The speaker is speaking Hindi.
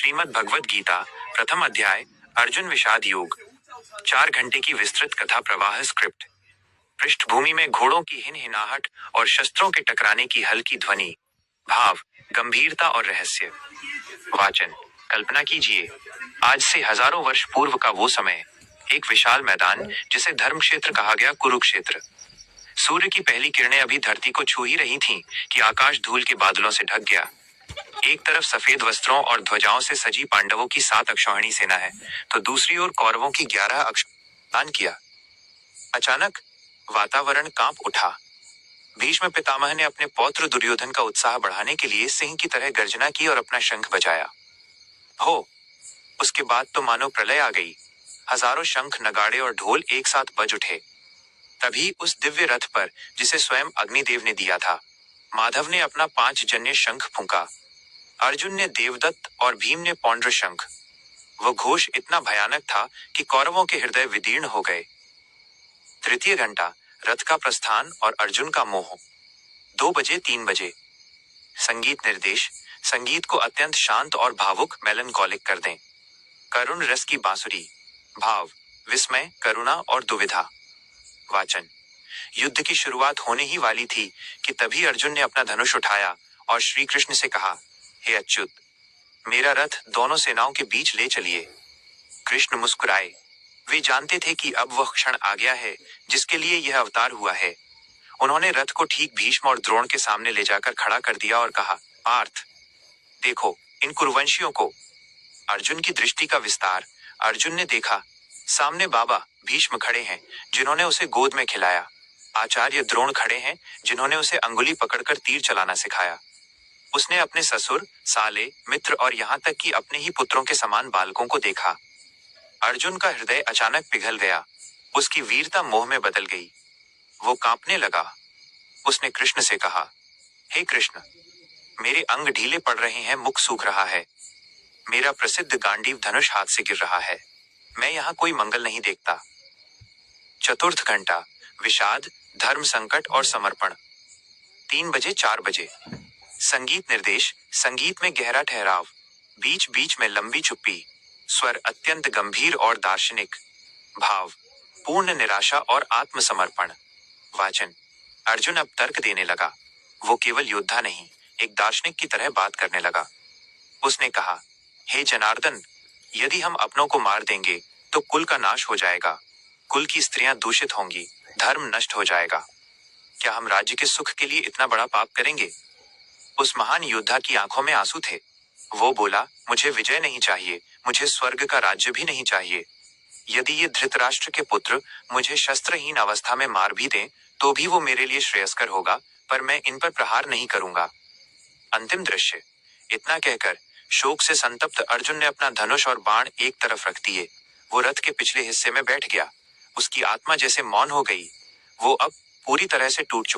श्रीमद् भगवद गीता प्रथम अध्याय अर्जुन विषाद योग। 4 घंटे की विस्तृत कथा प्रवाह स्क्रिप्ट। पृष्ठभूमि में घोड़ों की हिनहिनाहट और शस्त्रों के टकराने की हल्की ध्वनि। भाव, गंभीरता और रहस्य। वाचन। कल्पना कीजिए, आज से हजारों वर्ष पूर्व का वो समय। एक विशाल मैदान जिसे धर्म क्षेत्र कहा गया, कुरुक्षेत्र। सूर्य की पहली किरणें अभी धरती को छू ही रही थीं कि आकाश धूल के बादलों से ढक गया। एक तरफ सफेद वस्त्रों और ध्वजाओं से सजी पांडवों की 7 अक्षौहिणी सेना है, तो दूसरी ओर कौरवों की 11 अक्षौहिणी किया। अचानक वातावरण कांप उठा। भीष्म पितामह ने अपने पौत्र दुर्योधन का उत्साह बढ़ाने के लिए सिंह की तरह गर्जना की और अपना शंख बजाया। हो, उसके बाद तो मानो प्रलय आ गई। हजारों शंख, नगाड़े और ढोल एक साथ बज उठे। तभी उस दिव्य रथ पर, जिसे स्वयं अग्निदेव ने दिया था, माधव ने अपना 5 जन्य शंख फूंका। अर्जुन ने देवदत्त और भीम ने पौंड्र शंख। वो घोष इतना भयानक था कि कौरवों के हृदय विदीर्ण हो गए। तृतीय घंटा, रथ का प्रस्थान और अर्जुन का मोह। 2 बजे 3 बजे। संगीत निर्देश। संगीत को अत्यंत शांत और भावुक, मेलनकॉलिक कर दें। करुण रस की बांसुरी। भाव, विस्मय, करुणा और दुविधा। वाचन। युद्ध की शुरुआत होने ही वाली थी कि तभी अर्जुन ने अपना धनुष उठाया और श्री कृष्ण से कहा, हे अच्युत, मेरा रथ दोनों सेनाओं के बीच ले चलिए। कृष्ण मुस्कुराए। वे जानते थे कि अब वह क्षण आ गया है जिसके लिए यह अवतार हुआ है। उन्होंने रथ को ठीक भीष्म और द्रोण के सामने ले जाकर खड़ा कर दिया और कहा, पार्थ, देखो इन कुरुवंशियों को। अर्जुन की दृष्टि का विस्तार। अर्जुन ने देखा, सामने बाबा भीष्म खड़े हैं, जिन्होंने उसे गोद में खिलाया। आचार्य द्रोण खड़े हैं, जिन्होंने उसे अंगुली पकड़कर तीर चलाना सिखाया। उसने अपने ससुर, साले, मित्र और यहाँ तक कि अपने ही पुत्रों के समान बालकों को देखा। अर्जुन का हृदय अचानक पिघल गया। उसकी वीरता मोह में बदल गई। वो कांपने लगा। उसने कृष्ण से कहा, हे कृष्ण, मेरे अंग ढीले पड़ रहे हैं, मुख सूख रहा है। मेरा प्रसिद्ध गांडीव धनुष हाथ से गिर रहा है। मैं यहाँ कोई मंगल नहीं देखता। चतुर्थ घंटा, विषाद, धर्म संकट और समर्पण। 3 बजे 4 बजे। संगीत निर्देश। संगीत में गहरा ठहराव, बीच बीच में लंबी चुप्पी, स्वर अत्यंत गंभीर और दार्शनिक। भाव, पूर्ण निराशा और आत्मसमर्पण। वाचन। अर्जुन अब तर्क देने लगा। वो केवल योद्धा नहीं, एक दार्शनिक की तरह बात करने लगा। उसने कहा, हे जनार्दन, यदि हम अपनों को मार देंगे तो कुल का नाश हो जाएगा। कुल की स्त्रियां दूषित होंगी, धर्म नष्ट हो जाएगा। क्या हम राज्य के सुख के लिए इतना बड़ा पाप करेंगे? उस महान योद्धा की आंखों में आंसू थे। वो बोला, मुझे विजय नहीं चाहिए, मुझे स्वर्ग का राज्य भी नहीं चाहिए। यदि ये धृतराष्ट्र के पुत्र मुझे शस्त्रहीन अवस्था में मार भी दें, तो भी वो मेरे लिए श्रेयस्कर होगा, पर मैं इन पर प्रहार नहीं करूंगा। अंतिम दृश्य। इतना कहकर शोक से संतप्त अर्जुन ने अपना धनुष और बाण एक तरफ रख दिए। वो रथ के पिछले हिस्से में बैठ गया। उसकी आत्मा जैसे मौन हो गई। वो अब पूरी तरह से टूट चुका